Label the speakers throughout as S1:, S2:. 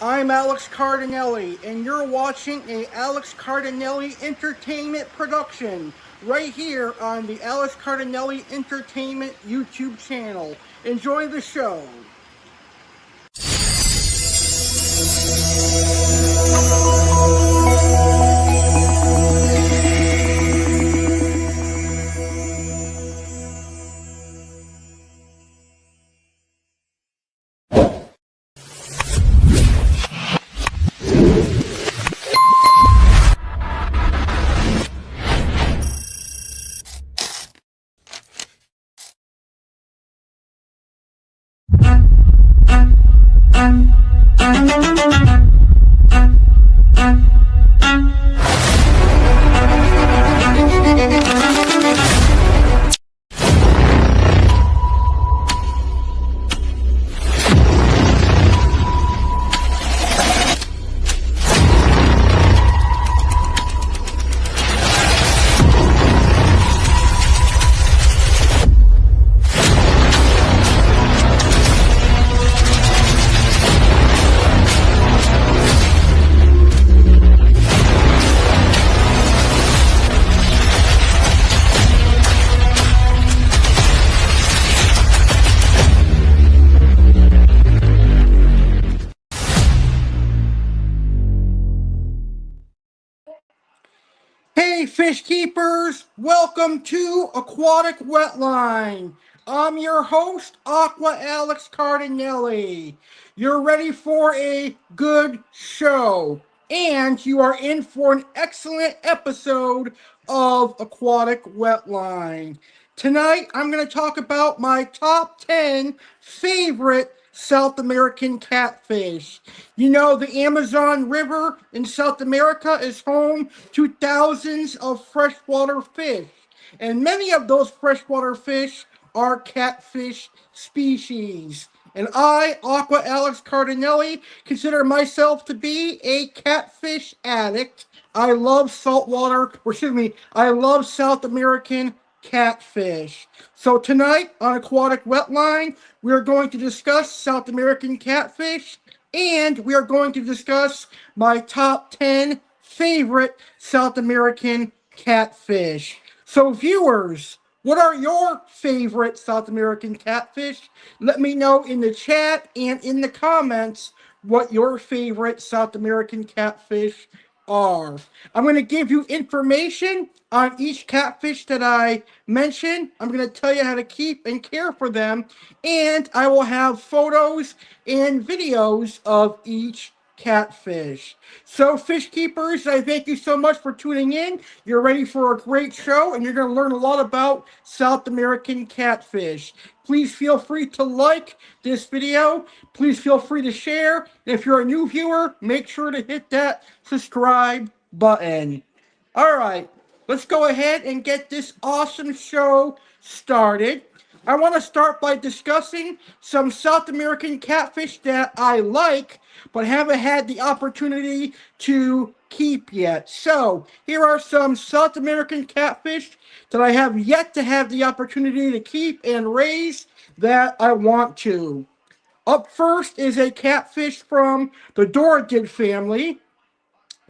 S1: I'm Alex Cardinale, and you're watching a Alex Cardinale Entertainment production right here on the Alex Cardinale Entertainment YouTube channel. Enjoy the show. Hey fish keepers, welcome to Aquatic Wetline. I'm your host, Aqua Alex Cardinale. You're ready for a good show, and you are in for an excellent episode of Aquatic Wetline. Tonight, I'm going to talk about my top 10 favorite South American catfish. You know, the Amazon River in South America is home to thousands of freshwater fish, and many of those freshwater fish are catfish species. And I, Aqua Alex Cardinale, consider myself to be a catfish addict. I love saltwater, or excuse me, I love South American catfish. So tonight on Aquatic Wetline, we are going to discuss South American catfish, and we are going to discuss my top 10 favorite South American catfish. So viewers, what are your favorite South American catfish? Let me know in the chat and in the comments what your favorite South American catfish are. I'm going to give you information on each catfish that I mention. I'm going to tell you how to keep and care for them, and I will have photos and videos of each catfish. So, fish keepers, I thank you so much for tuning in. You're ready for a great show, and you're going to learn a lot about South American catfish. Please feel free to like this video. Please feel free to share. And if you're a new viewer, make sure to hit that subscribe button. All right, let's go ahead and get this awesome show started. I want to start by discussing some South American catfish that I like, but haven't had the opportunity to keep yet. So, here are some South American catfish that I have yet to have the opportunity to keep and raise that I want to. Up first is a catfish from the Doradid family,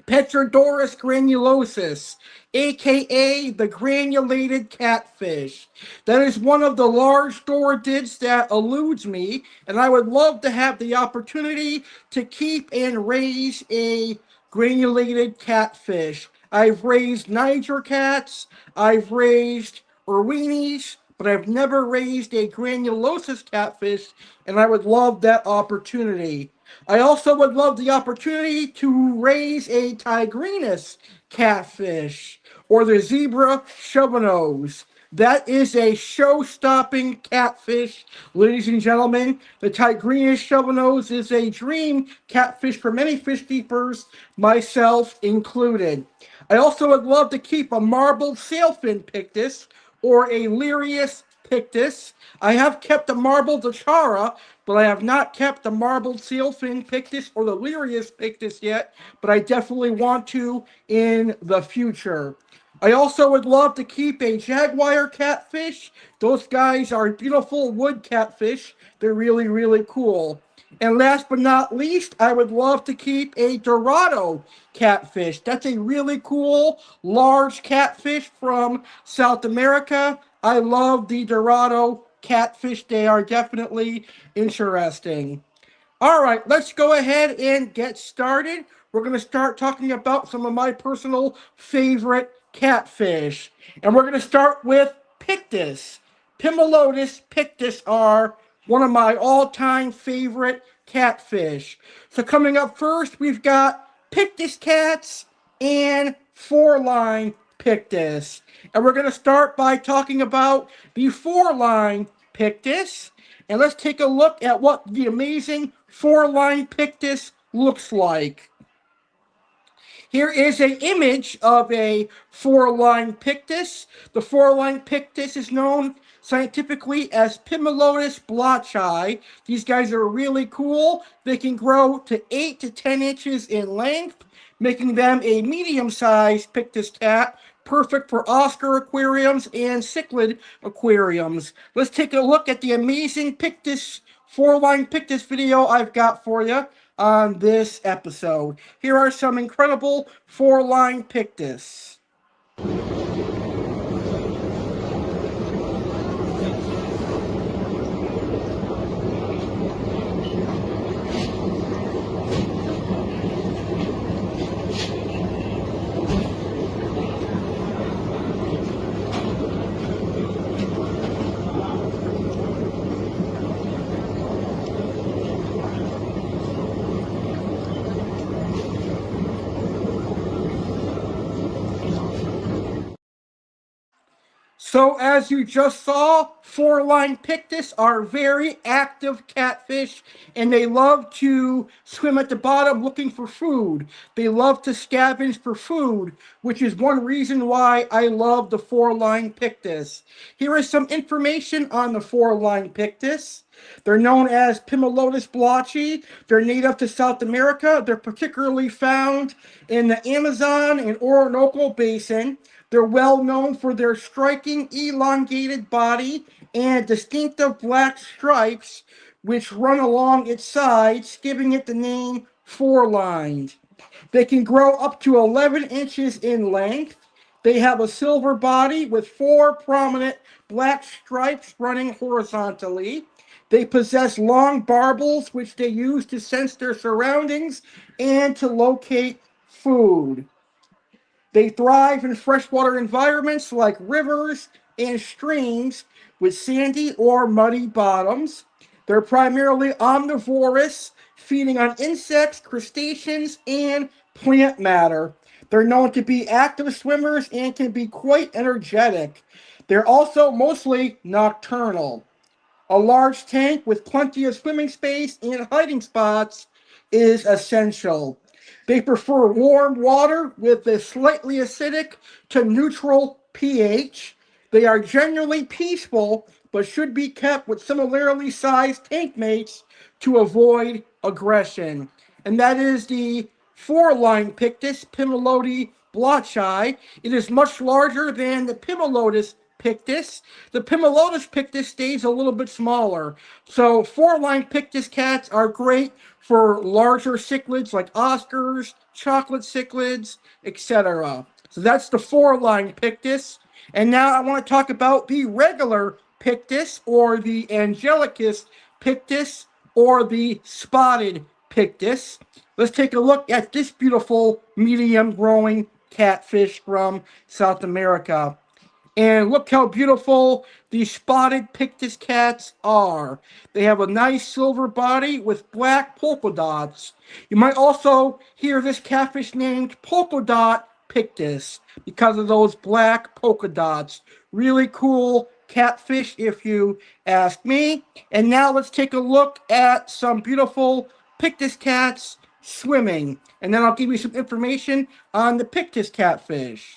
S1: Petrodorus granulosus, aka the granulated catfish. That is one of the large doradids that eludes me, and I would love to have the opportunity to keep and raise a granulated catfish. I've raised Niger cats, I've raised Irwinis, but I've never raised a granulosus catfish, and I would love that opportunity. I also would love the opportunity to raise a tigrinus catfish or the zebra shovelnose. That is a show-stopping catfish, ladies and gentlemen. The tigrinus shovelnose is a dream catfish for many fish keepers, myself included. I also would love to keep a marbled sailfin pictus or a Lirius pictus. I have kept a marbled achara, but I have not kept the marbled sailfin pictus or the Lirius pictus yet, but I definitely want to in the future. I also would love to keep a jaguar catfish. Those guys are beautiful wood catfish. They're really, really cool. And last but not least, I would love to keep a Dorado catfish. That's a really cool, large catfish from South America. I love the Dorado catfish. They are definitely interesting. All right, let's go ahead and get started. We're going to start talking about some of my personal favorite catfish. And we're going to start with Pictus. Pimelodus pictus are one of my all-time favorite catfish. So coming up first, we've got Pictus cats and four-line Pictus. And we're going to start by talking about the four-line Pictus. And let's take a look at what the amazing four-line Pictus looks like. Here is an image of a four-line Pictus. The four-line Pictus is known scientifically as Pimelodus blotchi. These guys are really cool. They can grow to 8 to 10 inches in length, making them a medium-sized Pictus cat, perfect for Oscar aquariums and cichlid aquariums. Let's take a look at the amazing Pictus, four-line Pictus video I've got for you on this episode. Here are some incredible four-line Pictus. So as you just saw, four-line Pictus are very active catfish, and they love to swim at the bottom looking for food. They love to scavenge for food, which is one reason why I love the four-line Pictus. Here is some information on the four-line Pictus. They're known as Pimelodus blotchi. They're native to South America. They're particularly found in the Amazon and Orinoco Basin. They're well known for their striking elongated body and distinctive black stripes which run along its sides, giving it the name four-lined. They can grow up to 11 inches in length. They have a silver body with 4 prominent black stripes running horizontally. They possess long barbels which they use to sense their surroundings and to locate food. They thrive in freshwater environments like rivers and streams with sandy or muddy bottoms. They're primarily omnivorous, feeding on insects, crustaceans, and plant matter. They're known to be active swimmers and can be quite energetic. They're also mostly nocturnal. A large tank with plenty of swimming space and hiding spots is essential. They prefer warm water with a slightly acidic to neutral pH. They are generally peaceful, but should be kept with similarly sized tank mates to avoid aggression. And that is the four-line Pictus, Pimelodus blotchi. It is much larger than the Pimelodus Pictus. The Pimelodus Pictus stays a little bit smaller. So four-line Pictus cats are great for larger cichlids like Oscars, chocolate cichlids, etc. So that's the four-line Pictus. And now I want to talk about the regular Pictus, or the Angelicus Pictus, or the spotted Pictus. Let's take a look at this beautiful medium growing catfish from South America. And look how beautiful these spotted Pictus cats are. They have a nice silver body with black polka dots. You might also hear this catfish named Polka Dot Pictus because of those black polka dots. Really cool catfish if you ask me. And now let's take a look at some beautiful Pictus cats swimming. And then I'll give you some information on the Pictus catfish.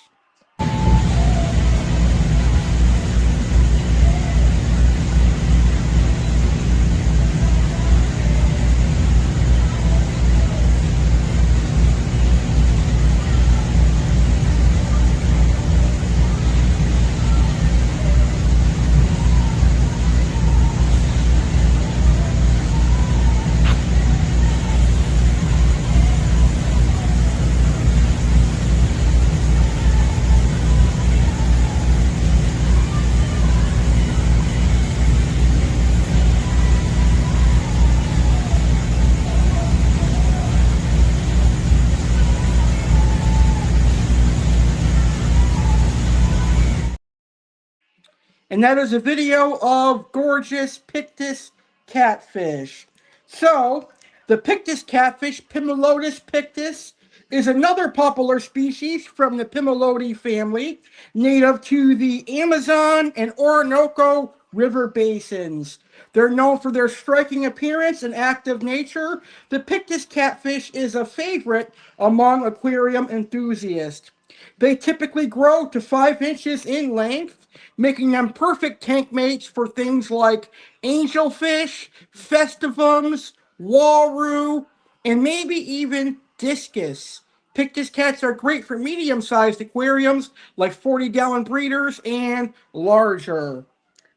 S1: and that is a video of gorgeous Pictus catfish. So, the Pictus catfish, Pimelodus pictus, is another popular species from the Pimelodi family, native to the Amazon and Orinoco river basins. They're known for their striking appearance and active nature. The Pictus catfish is a favorite among aquarium enthusiasts. They typically grow to 5 inches in length, making them perfect tank mates for things like angelfish, festivums, walrus, and maybe even discus. Pictus cats are great for medium-sized aquariums like 40-gallon breeders and larger.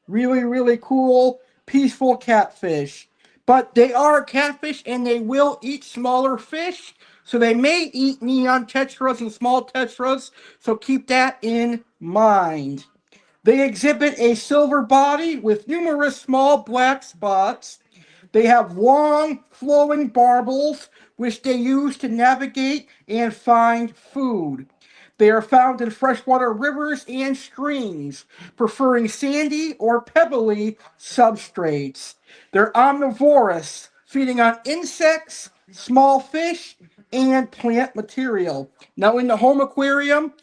S1: Really, really cool, peaceful catfish. But they are catfish and they will eat smaller fish. So they may eat neon tetras and small tetras. So keep that in mind. They exhibit a silver body with numerous small black spots. They have long, flowing barbels, which they use to navigate and find food. They are found in freshwater rivers and streams, preferring sandy or pebbly substrates. They're omnivorous, feeding on insects, small fish, and plant material. Now, in the home aquarium,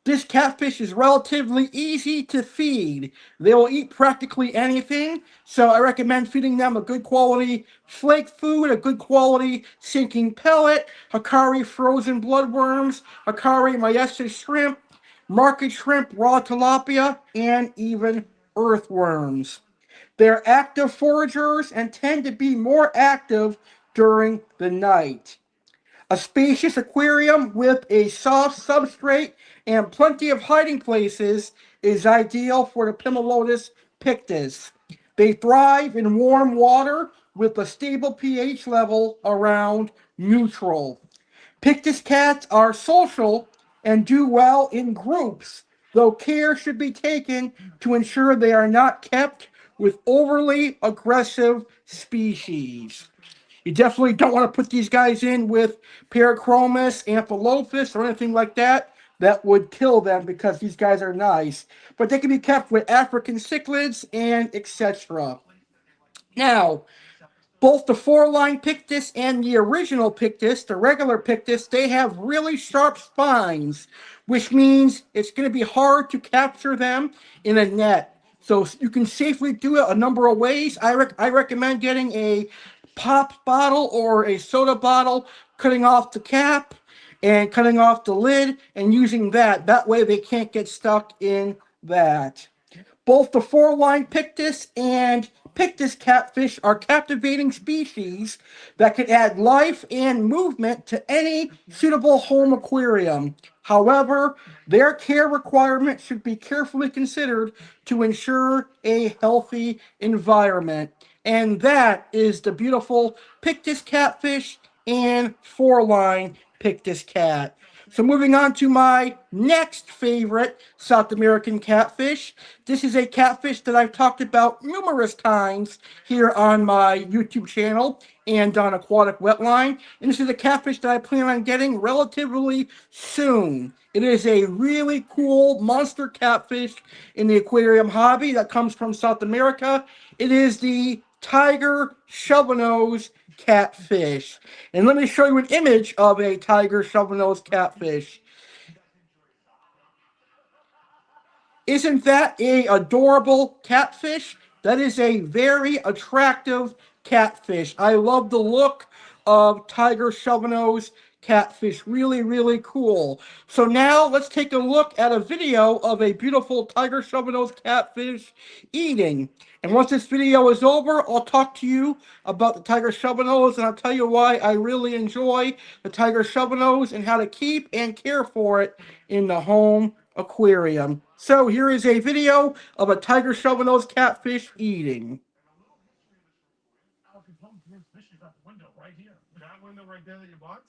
S1: this catfish is relatively easy to feed. They will eat practically anything, so I recommend feeding them a good quality flake food, a good quality sinking pellet, Hikari frozen bloodworms, Hikari Maestra shrimp, market shrimp, raw tilapia, and even earthworms. They're active foragers and tend to be more active during the night. A spacious aquarium with a soft substrate and plenty of hiding places is ideal for the Pimelodus pictus. They thrive in warm water with a stable pH level around neutral. Pictus cats are social and do well in groups, though care should be taken to ensure they are not kept with overly aggressive species. You definitely don't want to put these guys in with Parachromis, Amphilophus, or anything like that. That would kill them because these guys are nice. But they can be kept with African cichlids and etc. Now, both the four-line Pictus and the original Pictus, the regular Pictus, they have really sharp spines, which means it's going to be hard to capture them in a net. So you can safely do it a number of ways. I recommend getting a pop bottle or a soda bottle, cutting off the cap and cutting off the lid and using that. That way they can't get stuck in that. Both the four-line Pictus and Pictus catfish are captivating species that can add life and movement to any suitable home aquarium. However, their care requirements should be carefully considered to ensure a healthy environment. And that is the beautiful Pictus catfish and four-line Pictus cat. So moving on to my next favorite South American catfish. This is a catfish that I've talked about numerous times here on my YouTube channel and on Aquatic Wetline. And this is a catfish that I plan on getting relatively soon. It is a really cool monster catfish in the aquarium hobby that comes from South America. It is the tiger shovelnose catfish. And let me show you an image of a tiger shovelnose catfish. Isn't that a adorable catfish? That is a very attractive catfish. I love the look of tiger shovelnose catfish. Really, really cool. So now let's take a look at a video of a beautiful tiger shovelnose catfish eating. And once this video is over, I'll talk to you about the tiger shovelnose and I'll tell you why I really enjoy the tiger shovelnose and how to keep and care for it in the home aquarium. So here is a video of a tiger shovelnose catfish eating. That window right there that you bought?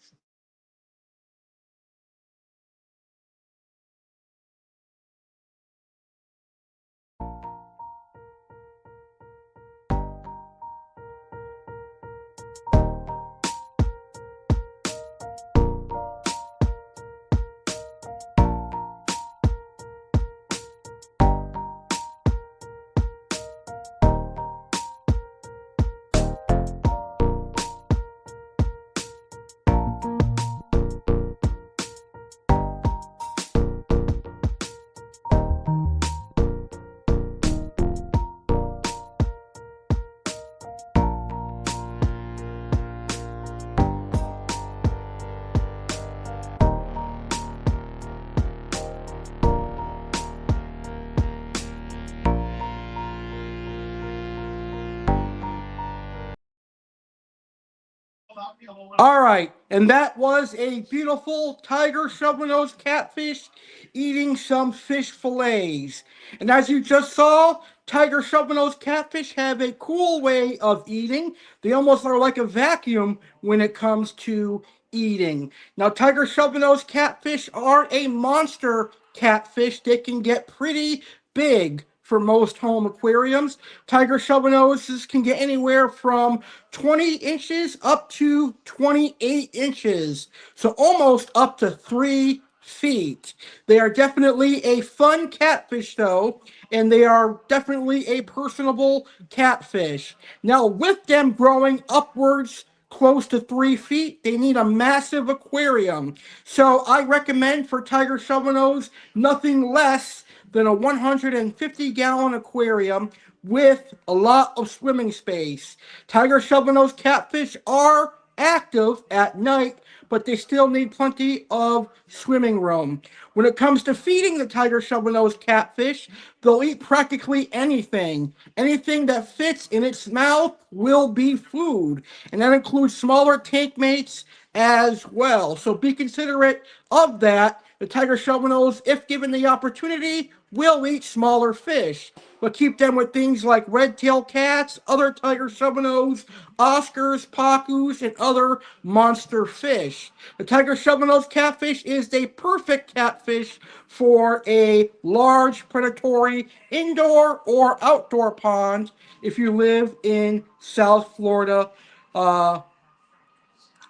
S1: All right, and that was a beautiful tiger shovel-nosed catfish eating some fish fillets. And as you just saw, tiger shovel-nosed catfish have a cool way of eating. They almost are like a vacuum when it comes to eating. Now, tiger shovel-nosed catfish are a monster catfish. They can get pretty big for most home aquariums. Tiger shovel-noses can get anywhere from 20 inches up to 28 inches, so almost up to 3 feet. They are definitely a fun catfish, though, and they are definitely a personable catfish. Now, with them growing upwards close to 3 feet, they need a massive aquarium. So I recommend for tiger shovel-nose nothing less than a 150-gallon aquarium with a lot of swimming space. Tiger shovel-nosed catfish are active at night, but they still need plenty of swimming room. When it comes to feeding the tiger shovel-nosed catfish, they'll eat practically anything. Anything that fits in its mouth will be food, and that includes smaller tank mates as well. So be considerate of that. The tiger shovel-nose, if given the opportunity, will eat smaller fish, but keep them with things like red-tailed cats, other tiger shovel-nose, Oscars, pacus, and other monster fish. The tiger shovel-nose catfish is a perfect catfish for a large predatory indoor or outdoor pond if you live in South Florida,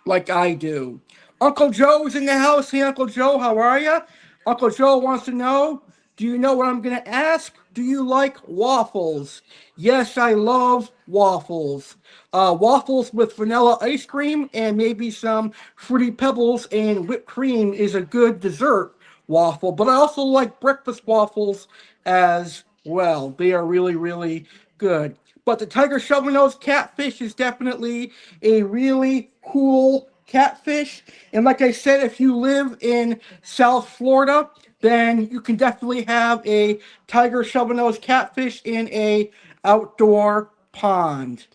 S1: like I do. Uncle Joe's in the house. Hey, Uncle Joe, how are you? Uncle Joe wants to know, do you know what I'm going to ask? Do you like waffles? Yes, I love waffles. Waffles with vanilla ice cream and maybe some Fruity Pebbles and whipped cream is a good dessert waffle. But I also like breakfast waffles as well. They are really, really good. But the tiger shovel-nose catfish is definitely a really cool catfish. And like I said, if you live in South Florida, then you can definitely have a tiger shovel-nose catfish in a outdoor pond.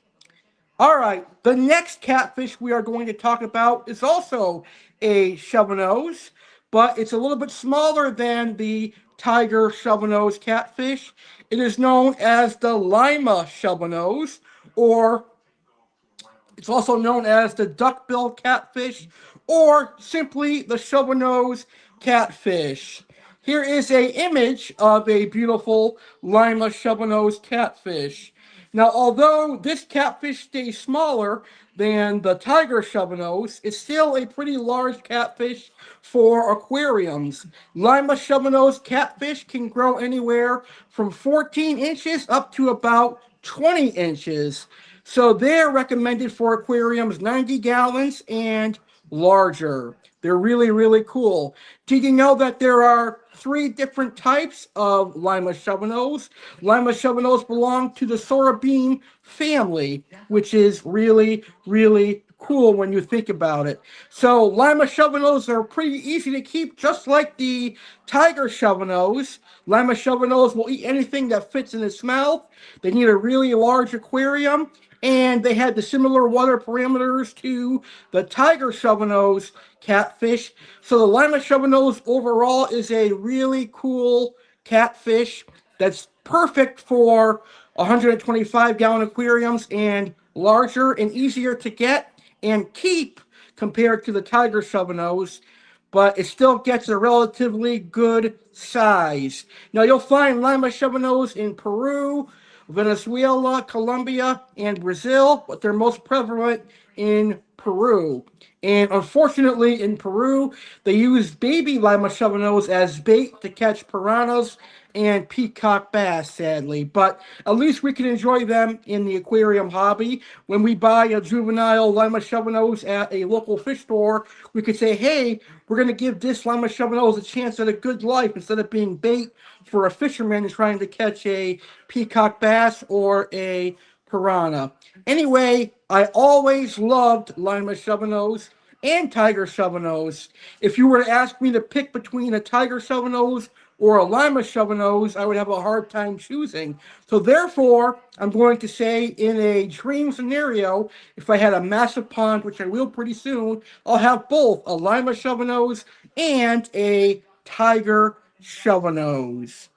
S1: All right, the next catfish we are going to talk about is also a shovel-nose, but it's a little bit smaller than the tiger shovel-nose catfish. It is known as the lima shovel-nose, or it's also known as the duck-bill catfish, or simply the shovel-nose catfish. Here is a image of a beautiful lima shovel-nose catfish. Now, although this catfish stays smaller than the tiger shovel-nose, it's still a pretty large catfish for aquariums. Lima shovel-nose catfish can grow anywhere from 14 inches up to about 20 inches. So they're recommended for aquariums 90 gallons and larger. They're really, really cool. Did you know that there are 3 different types of lima shovel-nose? Lima shovel-nose belong to the sorabean family, which is really, really cool when you think about it. So lima shovel-nose are pretty easy to keep, just like the tiger shovel-nose. Lima shovel-nose will eat anything that fits in its mouth. They need a really large aquarium, and they had the similar water parameters to the tiger shovel-nose catfish. So the lima shovel-nose overall is a really cool catfish that's perfect for 125-gallon aquariums and larger and easier to get and keep compared to the tiger shovel-nose, but it still gets a relatively good size. Now, you'll find lima shovel-nose in Peru, Venezuela, Colombia, and Brazil, but they're most prevalent in Peru. And unfortunately, in Peru, they use baby lima shovel-nose as bait to catch piranhas and peacock bass, sadly. But at least we can enjoy them in the aquarium hobby. When we buy a juvenile lima shovel-nose at a local fish store, we could say, hey, we're going to give this lima shovel-nose a chance at a good life instead of being bait for a fisherman trying to catch a peacock bass or a piranha. Anyway, I always loved lima shovel-nose and tiger shovel-nose. If you were to ask me to pick between a tiger shovel-nose or a lima shovel-nose, I would have a hard time choosing. So therefore, I'm going to say in a dream scenario, if I had a massive pond, which I will pretty soon, I'll have both a lima shovel-nose and a tiger shovel-nose.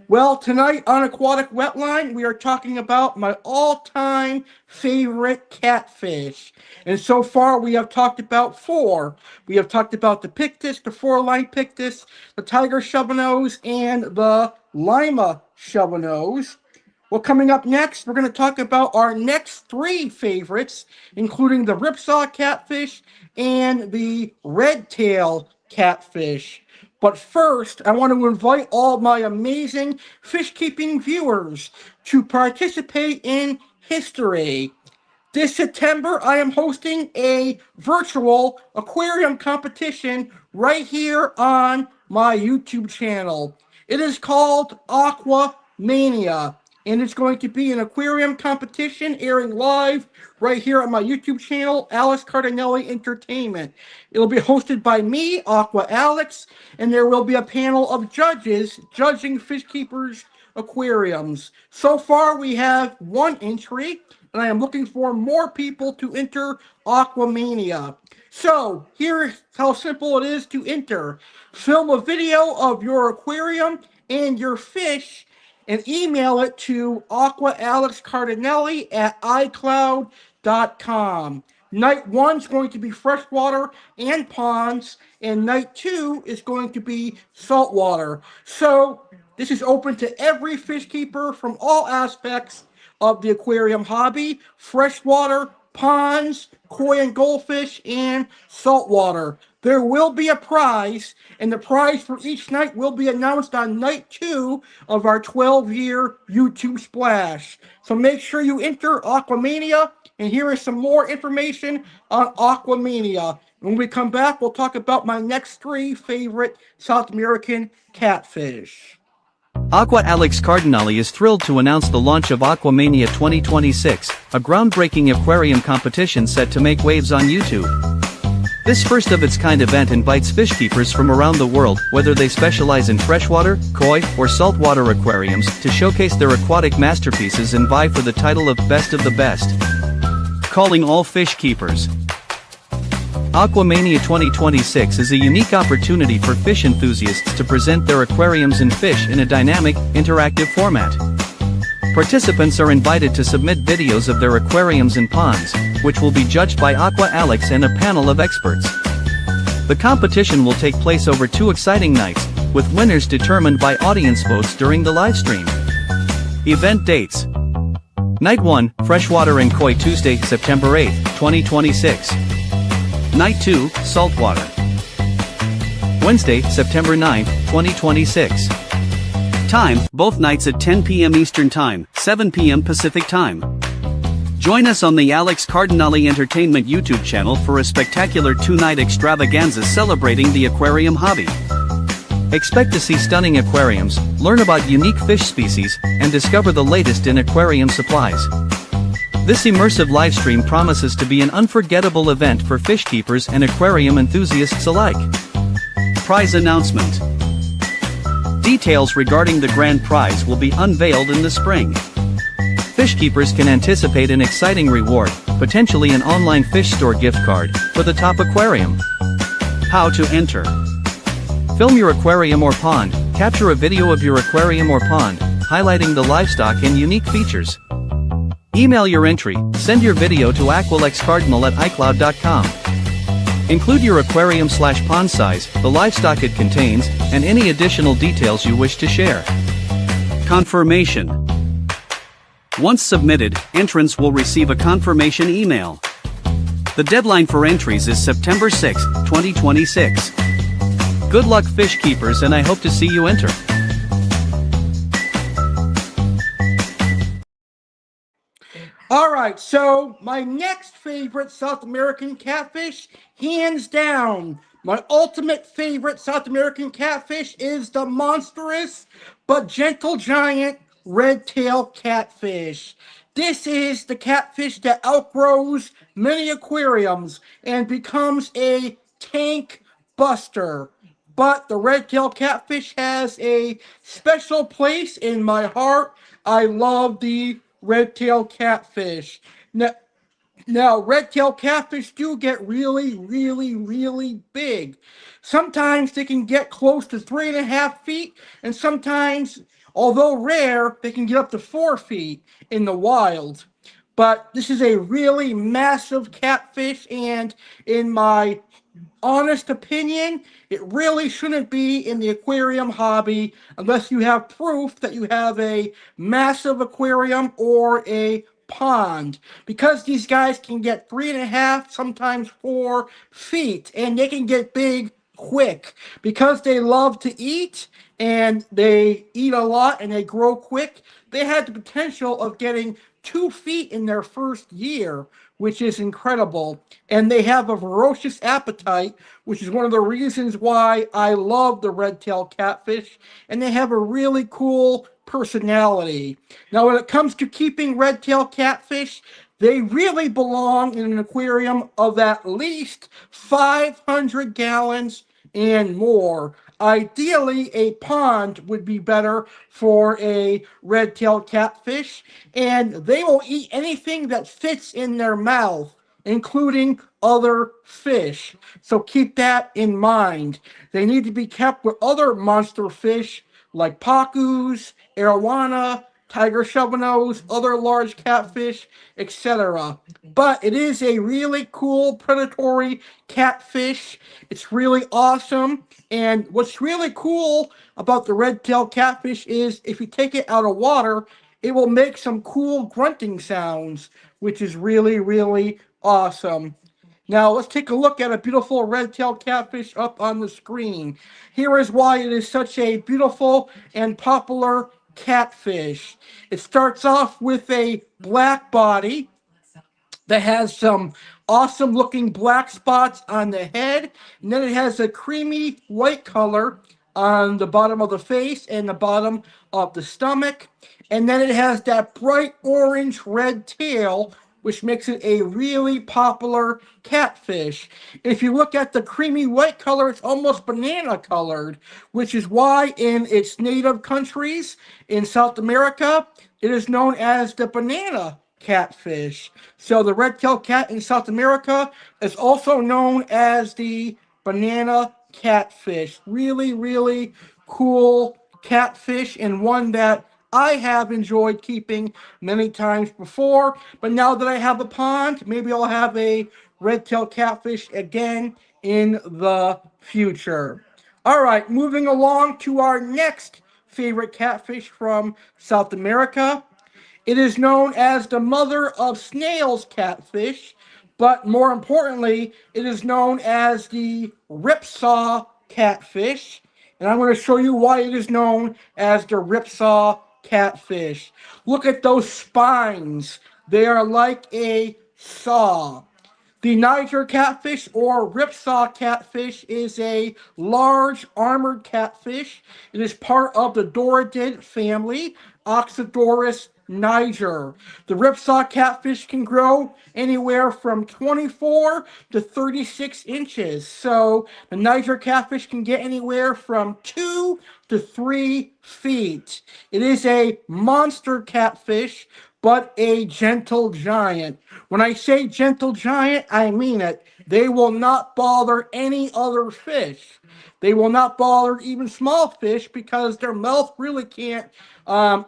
S1: Well, tonight on Aquatic Wetline, we are talking about my all-time favorite catfish. And so far, we have talked about four. We have talked about the pictus, the four-line pictus, the tiger shovel-nose, and the lima shovel-nose. Well, coming up next, we're going to talk about our next three favorites, including the ripsaw catfish and the red-tail catfish. But first, I want to invite all my amazing fish keeping viewers to participate in history. This September, I am hosting a virtual aquarium competition right here on my YouTube channel. It is called AquaMania, and it's going to be an aquarium competition airing live right here on my YouTube channel, Alex Cardinale Entertainment. It'll be hosted by me, Aqua Alex, and there will be a panel of judges judging fish keepers' aquariums. So far, we have one entry, and I am looking for more people to enter AquaMania. So, here's how simple it is to enter. Film a video of your aquarium and your fish and email it to AquaAlexCardinale at iCloud.com. Night 1 is going to be freshwater and ponds, and night 2 is going to be saltwater. So, this is open to every fish keeper from all aspects of the aquarium hobby: freshwater, ponds, koi and goldfish, and saltwater. There will be a prize, and the prize for each night will be announced on night 2 of our 12-year YouTube splash. So make sure you enter AquaMania, and here is some more information on AquaMania. When we come back, we'll talk about my next three favorite South American catfish.
S2: Aqua Alex Cardinale is thrilled to announce the launch of AquaMania 2026, a groundbreaking aquarium competition set to make waves on YouTube. This first-of-its-kind event invites fish keepers from around the world, whether they specialize in freshwater, koi, or saltwater aquariums, to showcase their aquatic masterpieces and vie for the title of Best of the Best. Calling all fish keepers. AquaMania 2026 is a unique opportunity for fish enthusiasts to present their aquariums and fish in a dynamic, interactive format. Participants are invited to submit videos of their aquariums and ponds, which will be judged by Aqua Alex and a panel of experts. The competition will take place over 2 exciting nights, with winners determined by audience votes during the livestream. Event dates: Night 1, Freshwater and Koi, Tuesday, September 8, 2026. Night 2, Saltwater, Wednesday, September 9, 2026. Time, both nights at 10 p.m. Eastern Time, 7 p.m. Pacific Time. Join us on the Alex Cardinale Entertainment YouTube channel for a spectacular 2-night extravaganza celebrating the aquarium hobby. Expect to see stunning aquariums, learn about unique fish species, and discover the latest in aquarium supplies. This immersive livestream promises to be an unforgettable event for fish keepers and aquarium enthusiasts alike. Prize announcement. Details regarding the grand prize will be unveiled in the spring. Fish keepers can anticipate an exciting reward, potentially an online fish store gift card, for the top aquarium. How to enter. Film your aquarium or pond, capture a video of your aquarium or pond, highlighting the livestock and unique features. Email your entry, send your video to AquaAlexCardinale at iCloud.com. Include your aquarium/pond size, the livestock it contains, and any additional details you wish to share. Confirmation. Once submitted, entrants will receive a confirmation email. The deadline for entries is September 6, 2026. Good luck, fish keepers, and I hope to see you enter.
S1: Alright, so my next favorite South American catfish, hands down, my ultimate favorite South American catfish is the monstrous but gentle giant red-tail catfish. This is the catfish that outgrows many aquariums and becomes a tank buster. but the red-tailed catfish has a special place in my heart. I love the red-tailed catfish. Now, red-tailed catfish do get really, really, really big. Sometimes they can get close to 3.5 feet, and sometimes, although rare, they can get up to 4 feet in the wild. But this is a really massive catfish, and in my honest opinion, it really shouldn't be in the aquarium hobby unless you have proof that you have a massive aquarium or a pond, because these guys can get 3.5, sometimes 4 feet, and they can get big quick because they love to eat and they eat a lot and they grow quick. They had the potential of getting 2 feet in their first year, which is incredible. And they have a ferocious appetite, which is one of the reasons why I love the red-tailed catfish. And they have a really cool personality. Now, when it comes to keeping red-tailed catfish, they really belong in an aquarium of at least 500 gallons and more. Ideally, a pond would be better for a red-tailed catfish, and they will eat anything that fits in their mouth, including other fish. So keep that in mind. They need to be kept with other monster fish like pacus, arowana, tiger shovelnose, other large catfish, etc. But it is a really cool predatory catfish. It's really awesome. And what's really cool about the red-tailed catfish is if you take it out of water, it will make some cool grunting sounds, which is really, really awesome. Now, let's take a look at a beautiful red-tailed catfish up on the screen. Here is why it is such a beautiful and popular catfish. It starts off with a black body that has some awesome looking black spots on the head, and then it has a creamy white color on the bottom of the face and the bottom of the stomach, and then it has that bright orange red tail, which makes it a really popular catfish. If you look at the creamy white color, it's almost banana colored, which is why in its native countries in South America, it is known as the banana catfish. So the red-tailed cat in South America is also known as the banana catfish. Really, really cool catfish, and one that I have enjoyed keeping many times before. But now that I have a pond, maybe I'll have a red-tailed catfish again in the future. All right, moving along to our next favorite catfish from South America. It is known as the mother of snails catfish, but more importantly, it is known as the ripsaw catfish. And I'm going to show you why it is known as the ripsaw catfish. Look at those spines. They are like a saw. The Niger catfish or ripsaw catfish is a large armored catfish. It is part of the Doridid family, Oxydorus niger. The ripsaw catfish can grow anywhere from 24 to 36 inches. So the Niger catfish can get anywhere from 2 to 3 feet. It is a monster catfish, but a gentle giant. When I say gentle giant, I mean it. They will not bother any other fish. They will not bother even small fish because their mouth really can't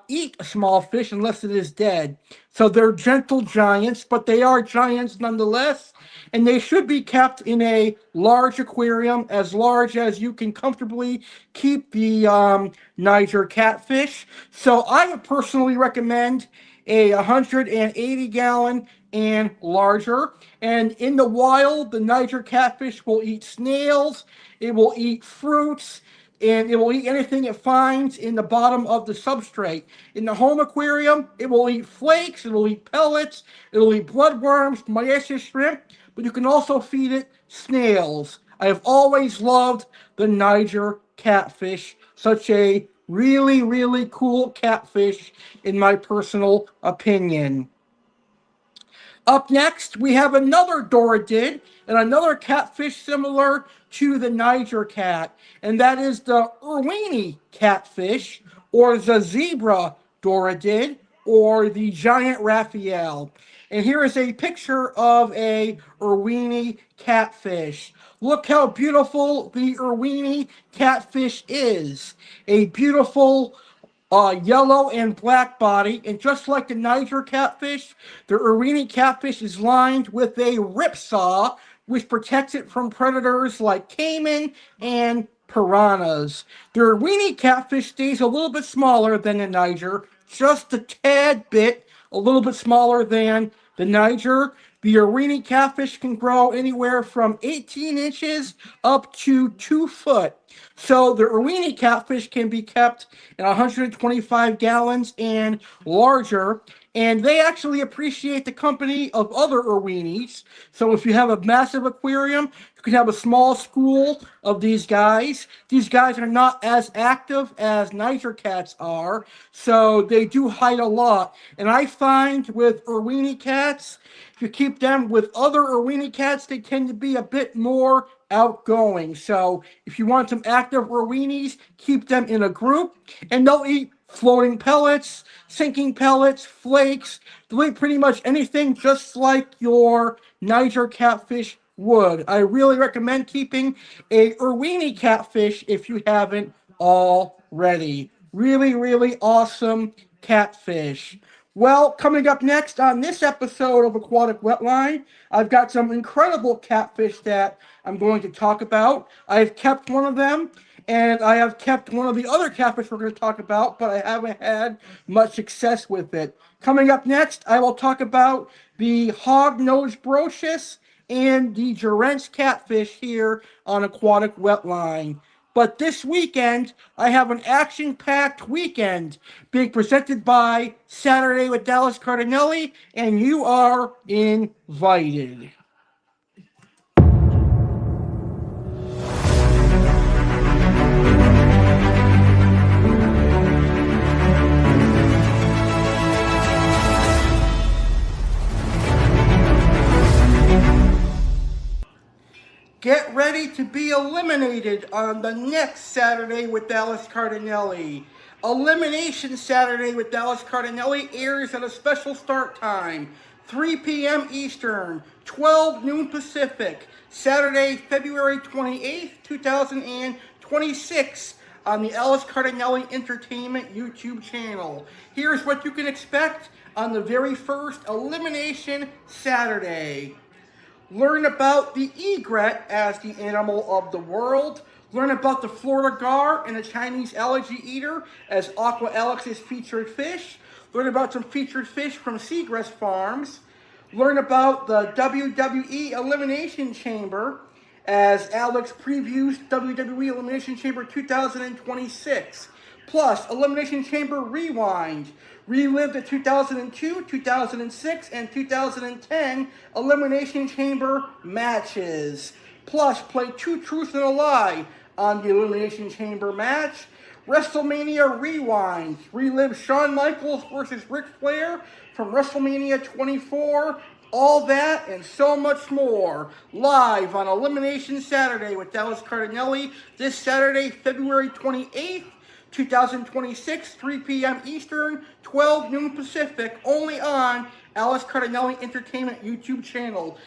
S1: eat a small fish unless it is dead. So they're gentle giants, but they are giants nonetheless, and they should be kept in a large aquarium, as large as you can comfortably keep the Niger catfish. So I would personally recommend a 180 gallon and larger. And in the wild, the Niger catfish will eat snails, it will eat fruits, and it will eat anything it finds in the bottom of the substrate. In the home aquarium, it will eat flakes, it will eat pellets, it will eat bloodworms, mysis shrimp, but you can also feed it snails. I have always loved the Niger catfish, such a really, really cool catfish in my personal opinion. Up next, we have another Doradid and another catfish similar to the Niger cat, and that is the Irwini catfish, or the zebra Doradid, or the giant Raphael. And here is a picture of a Irwini catfish. Look how beautiful the Irwini catfish is. A beautiful yellow and black body, and just like the Niger catfish, the Irwini catfish is lined with a ripsaw, which protects it from predators like caiman and piranhas. The Irwini catfish stays a little bit smaller than the Niger, just a tad bit, a little bit smaller than the Niger. The Irwini catfish can grow anywhere from 18 inches up to 2 foot. So the Irwini catfish can be kept in 125 gallons and larger. And they actually appreciate the company of other Irwinis. So if you have a massive aquarium, you can have a small school of these guys. These guys are not as active as Niger cats are, so they do hide a lot. And I find with Irwini cats, if you keep them with other Irwini cats, they tend to be a bit more outgoing. So if you want some active Irwinis, keep them in a group, and they'll eat floating pellets, sinking pellets, flakes. They'll eat pretty much anything just like your Niger catfish would. I really recommend keeping a Irwini catfish if you haven't already. Really, really awesome catfish. Well, coming up next on this episode of Aquatic Wetline, I've got some incredible catfish that I'm going to talk about. I've kept one of them, and I have kept one of the other catfish we're going to talk about, but I haven't had much success with it. Coming up next, I will talk about the hog-nosed brocious and the Durant's catfish here on Aquatic Wetline. But this weekend, I have an action-packed weekend being presented by Saturday with Dallas Cardinale, and you are invited. Get ready to be eliminated on the next Saturday with Dallas Cardinale. Elimination Saturday with Dallas Cardinale airs at a special start time, 3 p.m. Eastern, 12 noon Pacific, Saturday, February 28th, 2026, on the Alex Cardinale Entertainment YouTube channel. Here's what you can expect on the very first Elimination Saturday. Learn about the egret as the animal of the world. Learn about the Florida gar and the Chinese algae eater as Aqua Alex's featured fish. Learn about some featured fish from Seagrass Farms. Learn about the WWE Elimination Chamber as Alex previews WWE Elimination Chamber 2026. Plus, Elimination Chamber Rewind. Relive the 2002, 2006, and 2010 Elimination Chamber matches. Plus, play Two Truths and a Lie on the Elimination Chamber match. WrestleMania Rewind. Relive Shawn Michaels versus Ric Flair from WrestleMania 24. All that and so much more live on Elimination Saturday with Dallas Cardinale this Saturday, February 28th. 2026, 3 p.m. Eastern, 12 noon Pacific, only on Alex Cardinale Entertainment YouTube channel.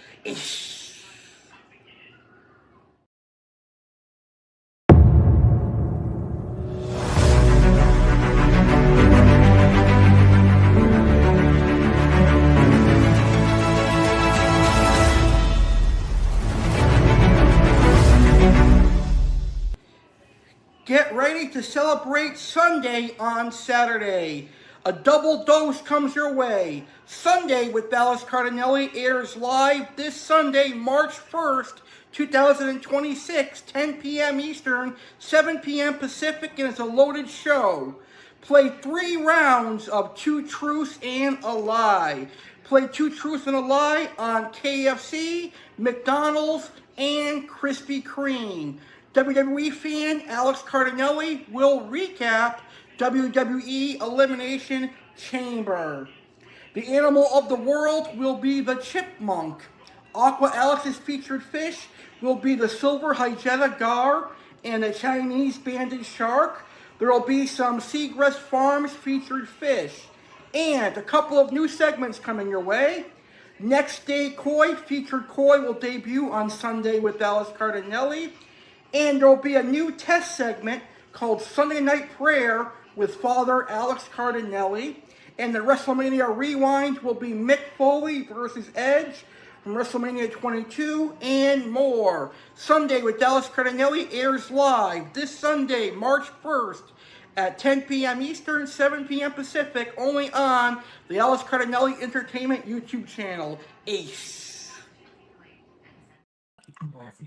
S1: Get ready to celebrate Sunday on Saturday. A double dose comes your way. Sunday with Dallas Cardinale airs live this Sunday, March 1st, 2026, 10 p.m. Eastern, 7 p.m. Pacific, and it's a loaded show. Play 3 rounds of Two Truths and a Lie. Play Two Truths and a Lie on KFC, McDonald's, and Krispy Kreme. WWE fan Alex Cardinale will recap WWE Elimination Chamber. The animal of the world will be the chipmunk. Aqua Alex's featured fish will be the silver hygiena gar and the Chinese banded shark. There will be some Seagrass Farms featured fish. And a couple of new segments coming your way. Next Day Koi, featured koi, will debut on Sunday with Alex Cardinale. And there will be a new test segment called Sunday Night Prayer with Father Alex Cardinale. And the WrestleMania Rewind will be Mick Foley versus Edge from WrestleMania 22 and more. Sunday with Alex Cardinale airs live this Sunday, March 1st at 10 p.m. Eastern, 7 p.m. Pacific, only on the Alex Cardinale Entertainment YouTube channel, ACE.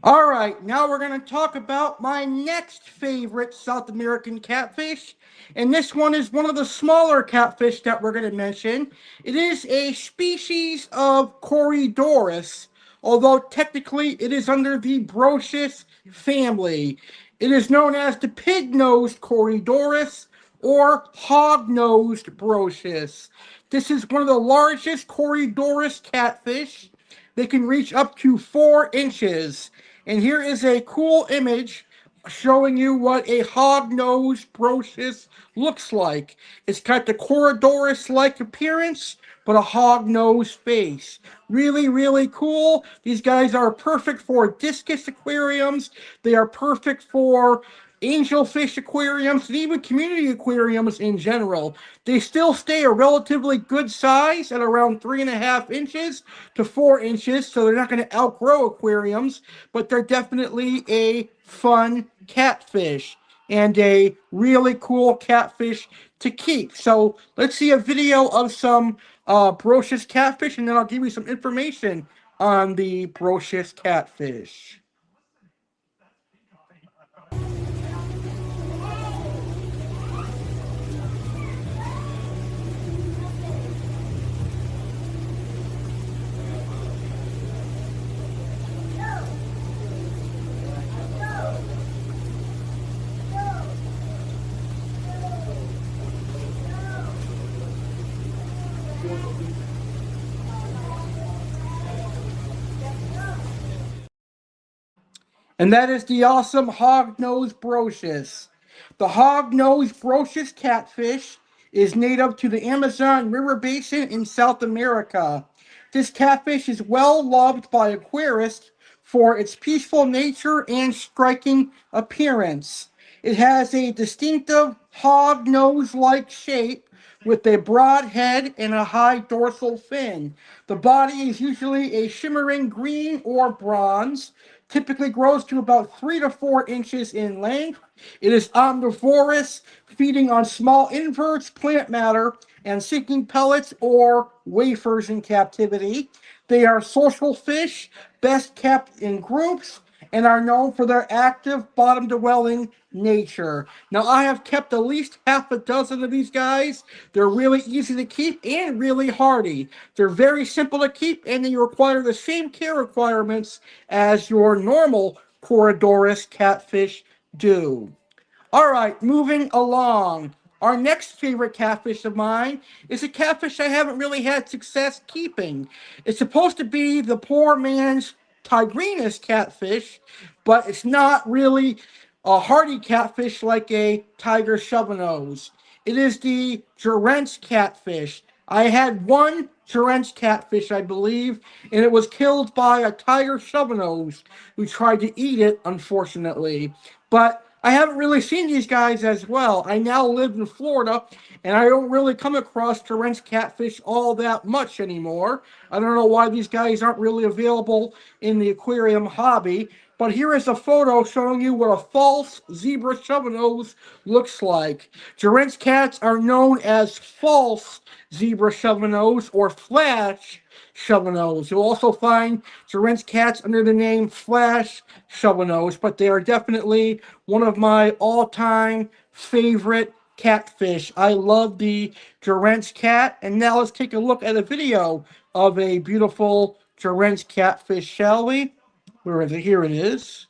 S1: All right, now we're going to talk about my next favorite South American catfish. And this one is one of the smaller catfish that we're going to mention. It is a species of Corydoras, although technically it is under the Brochus family. It is known as the pig-nosed Corydoras or hog-nosed Brochus. This is one of the largest Corydoras catfish. They can reach up to 4 inches. And here is a cool image showing you what a hog-nosed Brochus looks like. It's got the Corydoras-like appearance, but a hog-nosed face. Really, really cool. These guys are perfect for discus aquariums. They are perfect for angelfish aquariums, and even community aquariums in general. They still stay a relatively good size at around 3.5 inches to 4 inches, so they're not going to outgrow aquariums, but they're definitely a fun catfish and a really cool catfish to keep. So let's see a video of some Brochus catfish, and then I'll give you some information on the Brochus catfish. And that is the awesome hog-nosed Brochus. The hog-nosed Brochus catfish is native to the Amazon River Basin in South America. This catfish is well loved by aquarists for its peaceful nature and striking appearance. It has a distinctive hog nose-like shape with a broad head and a high dorsal fin. The body is usually a shimmering green or bronze, typically grows to about 3 to 4 inches in length. It is omnivorous, feeding on small inverts, plant matter, and seeking pellets or wafers in captivity. They are social fish, best kept in groups, and are known for their active bottom-dwelling nature. Now, I have kept at least half a dozen of these guys. They're really easy to keep and really hardy. They're very simple to keep, and they require the same care requirements as your normal Corydoras catfish do. All right, moving along. Our next favorite catfish of mine is a catfish I haven't really had success keeping. It's supposed to be the poor man's Tigrinus catfish, but it's not really a hardy catfish like a tiger shovelnose. It is the Durance catfish. I had one Durance catfish, I believe, and it was killed by a tiger shovelnose who tried to eat it, unfortunately. But I haven't really seen these guys as well. I now live in Florida, and I don't really come across Durance catfish all that much anymore. I don't know why these guys aren't really available in the aquarium hobby. But here is a photo showing you what a false zebra shovelnose looks like. Durance cats are known as false zebra shovelnose or flash shovelnose. You'll also find Durance cats under the name flash shovelnose, but they are definitely one of my all-time favorite catfish. I love the Durance cat, and now let's take a look at a video of a beautiful Durance catfish, shall we? Where is it? Here it is.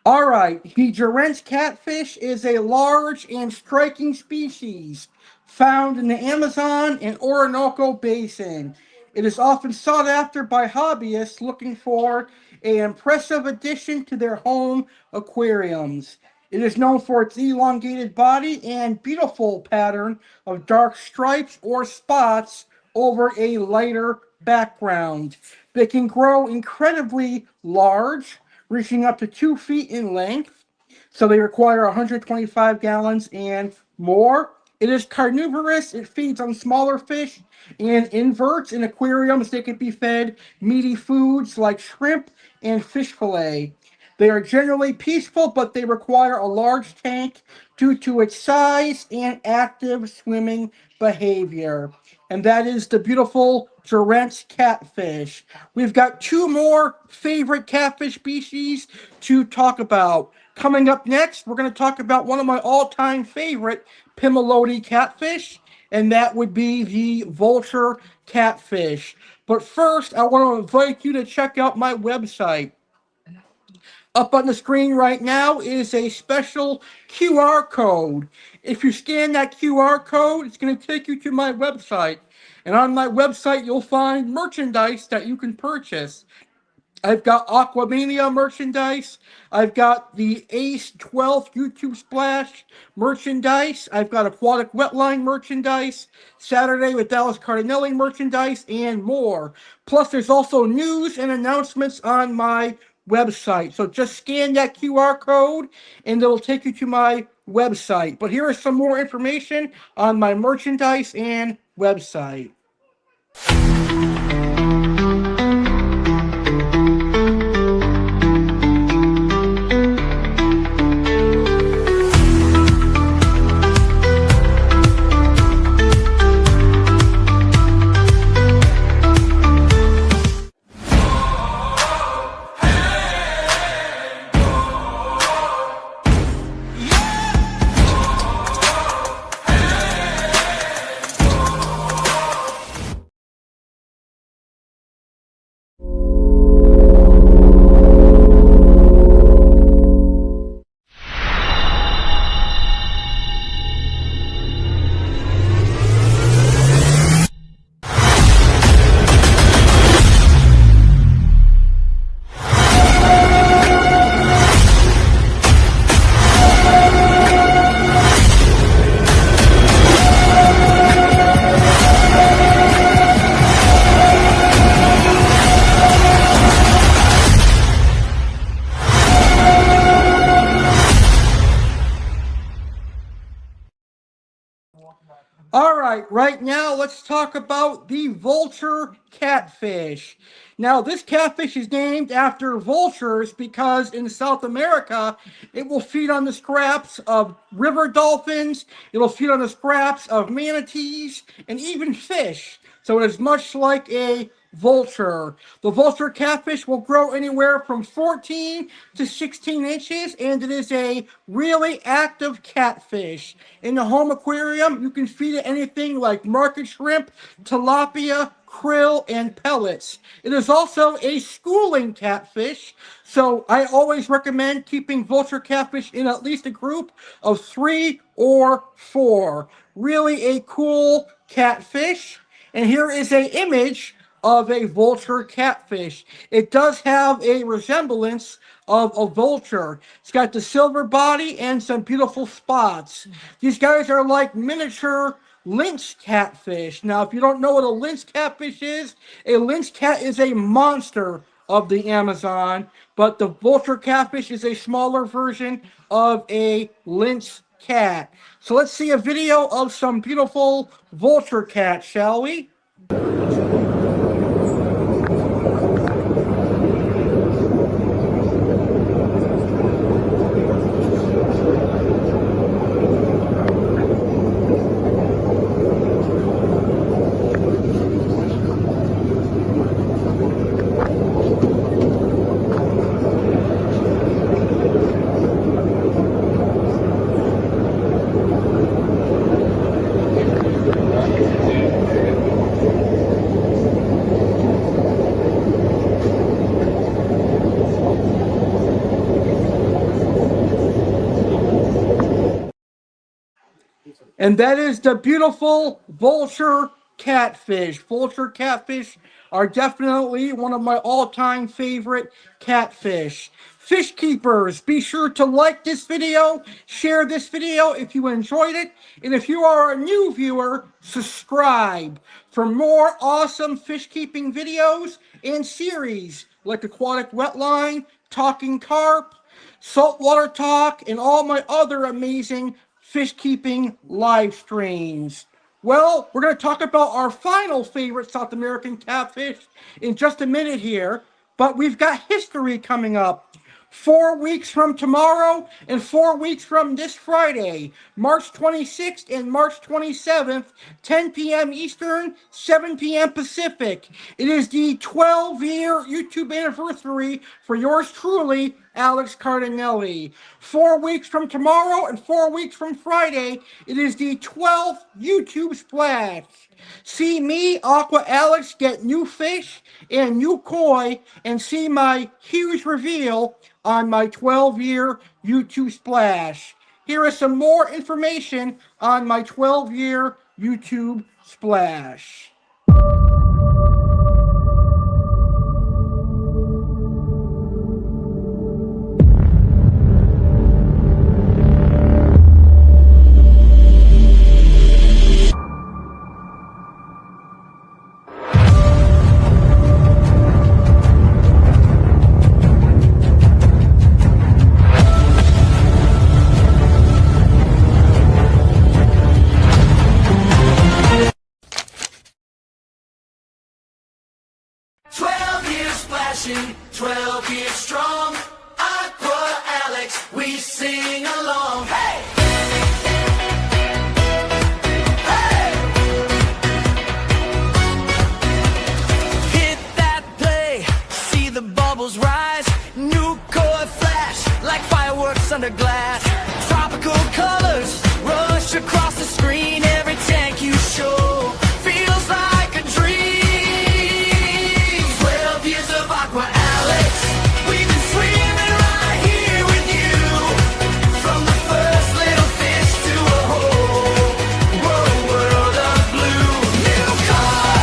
S1: All right, the Durance catfish is a large and striking species found in the Amazon and Orinoco Basin. It is often sought after by hobbyists looking for an impressive addition to their home aquariums. It is known for its elongated body and beautiful pattern of dark stripes or spots over a lighter background. They can grow incredibly large, reaching up to 2 feet in length. So they require 125 gallons and more. It is carnivorous. It feeds on smaller fish and inverts. In aquariums, they can be fed meaty foods like shrimp and fish fillet. They are generally peaceful, but they require a large tank due to its size and active swimming behavior. And that is the beautiful Durance catfish. We've got 2 more favorite catfish species to talk about. Coming up next, we're going to talk about one of my all-time favorite Pimelody catfish, and that would be the vulture catfish. But first, I want to invite you to check out my website. Up on the screen right now is a special QR code. If you scan that QR code, it's going to take you to my website. And on my website, you'll find merchandise that you can purchase. I've got AquaMania merchandise. I've got the ACE 12th YouTube Splash merchandise. I've got Aquatic Wetline merchandise, Saturday with Alex Cardinale merchandise, and more. Plus, there's also news and announcements on my website. So just scan that QR code, and it'll take you to my website. But here is some more information on my merchandise and website. All right now let's talk about the vulture catfish. Now, this catfish is named after vultures because in South America, it will feed on the scraps of river dolphins, it'll feed on the scraps of manatees, and even fish. So it is much like a vulture. The vulture catfish will grow anywhere from 14 to 16 inches, and it is a really active catfish. In the home aquarium, you can feed it anything like market shrimp, tilapia, krill, and pellets. It is also a schooling catfish, so I always recommend keeping vulture catfish in at least a group of 3 or 4. Really a cool catfish. And here is an image of a vulture catfish. It does have a resemblance of a vulture. It's got the silver body and some beautiful spots. These guys are like miniature lynx catfish. Now, if you don't know what a lynx catfish is, a lynx cat is a monster of the Amazon, but the vulture catfish is a smaller version of a lynx cat. So let's see a video of some beautiful vulture cats, shall we? and that is the beautiful vulture catfish. Vulture catfish are definitely one of my all-time favorite catfish. Fish keepers, be sure to like this video, share this video if you enjoyed it, and if you are a new viewer, subscribe for more awesome fish keeping videos and series like Aquatic Wetline, Talking Carp, Saltwater Talk, and all my other amazing fish keeping live streams. Well, we're going to talk about our final favorite South American catfish in just a minute here, but we've got history coming up. 4 weeks from tomorrow and 4 weeks from this Friday, March 26th and March 27th, 10 p.m. Eastern, 7 p.m. Pacific. It is the 12-year YouTube anniversary for yours truly, Alex Cardinale. 4 weeks from tomorrow and 4 weeks from Friday, it is the 12th YouTube Splash. See me, Aqua Alex, get new fish and new koi, and see my huge reveal on my 12-year YouTube Splash. Here is some more information on my 12-year YouTube Splash.
S3: Splashing, 12 years strong. Aqua Alex, we sing along. Hey! Hey! Hit that play, see the bubbles rise. New koi flash, like fireworks under glass. Tropical colors rush across the screen. Every tank you show feels like a dream. Aqua Alex, we've been swimming right here with you. From the first little fish to a whole world of blue. New car,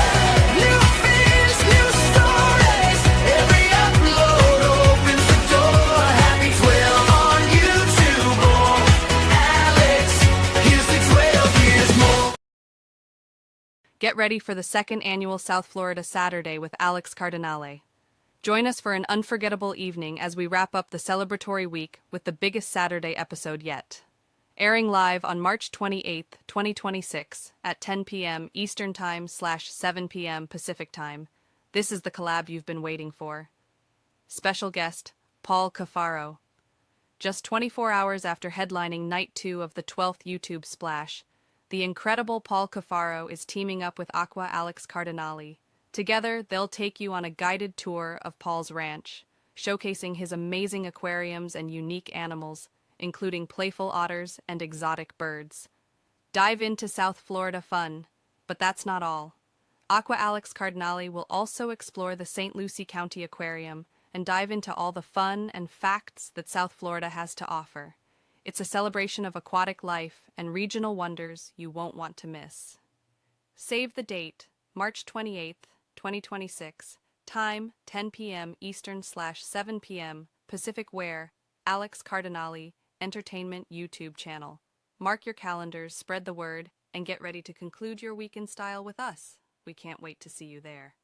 S3: new fish, new stories. Every upload opens the door. Happy 12 on YouTube. Oh, Alex, here's to 12 years more.
S4: Get ready for the second annual South Florida Saturday with Alex Cardinale. Join us for an unforgettable evening as we wrap up the celebratory week with the biggest Saturday episode yet. Airing live on March 28th, 2026 at 10 p.m. Eastern Time / 7 p.m. Pacific Time. This is the collab you've been waiting for. Special guest, Paul Cafaro. Just 24 hours after headlining Night 2 of the 12th YouTube Splash, the incredible Paul Cafaro is teaming up with Aqua Alex Cardinale. Together, they'll take you on a guided tour of Paul's ranch, showcasing his amazing aquariums and unique animals, including playful otters and exotic birds. Dive into South Florida fun, but that's not all. Aqua Alex Cardinale will also explore the St. Lucie County Aquarium and dive into all the fun and facts that South Florida has to offer. It's a celebration of aquatic life and regional wonders you won't want to miss. Save the date, March 28th, 2026, time 10 p.m. Eastern / 7 p.m. Pacific where Alex Cardinale Entertainment YouTube channel. Mark your calendars, spread the word, and get ready to conclude your week in style with us. We can't wait to see you there.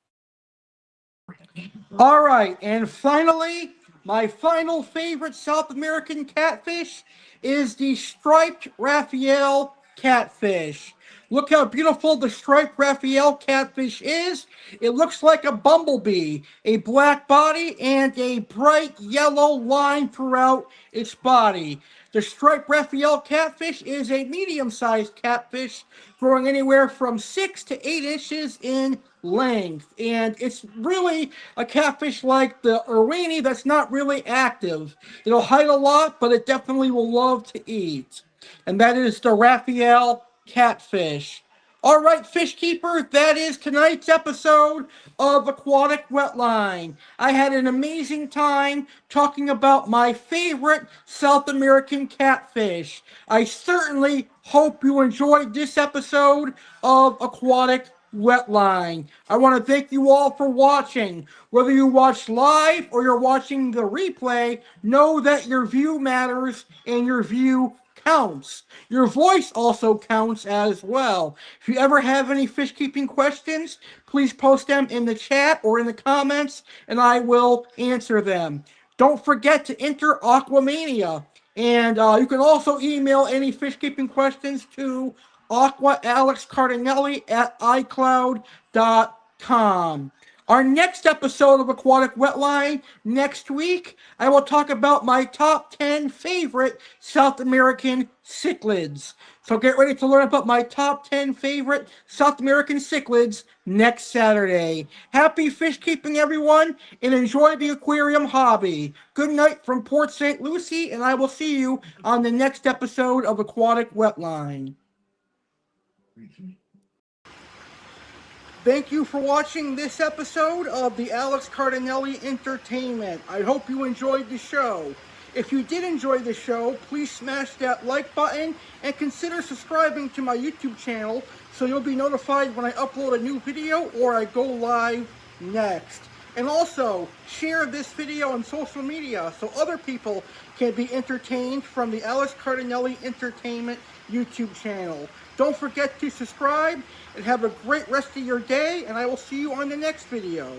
S1: All right, and finally, my final favorite South American catfish is the striped Raphael catfish. Look how beautiful the striped Raphael catfish is. It looks like a bumblebee, a black body and a bright yellow line throughout its body. The striped Raphael catfish is a medium-sized catfish growing anywhere from 6 to 8 inches in length. And it's really a catfish like the Irwini that's not really active. It'll hide a lot, but it definitely will love to eat. And that is the Raphael catfish. All right, fish keepers, that is tonight's episode of Aquatic Wetline. I had an amazing time talking about my favorite South American catfish. I certainly hope you enjoyed this episode of Aquatic Wetline. I want to thank you all for watching. Whether you watch live or you're watching the replay, know that your view matters and your view counts. Your voice also counts as well. If you ever have any fish keeping questions, please post them in the chat or in the comments and I will answer them. Don't forget to enter AquaMania. And you can also email any fish keeping questions to Aqua Alex Cardinale at iCloud.com. Our next episode of Aquatic Wetline next week, I will talk about my top 10 favorite South American cichlids. So get ready to learn about my top 10 favorite South American cichlids next Saturday. Happy fish keeping, everyone, and enjoy the aquarium hobby. Good night from Port St. Lucie, and I will see you on the next episode of Aquatic Wetline. Thank you for watching this episode of the Alex Cardinale Entertainment. I hope you enjoyed the show. If you did enjoy the show, please smash that like button and consider subscribing to my YouTube channel so you'll be notified when I upload a new video or I go live next. And also, share this video on social media so other people can be entertained from the Alex Cardinale Entertainment YouTube channel. Don't forget to subscribe and have a great rest of your day, and I will see you on the next video.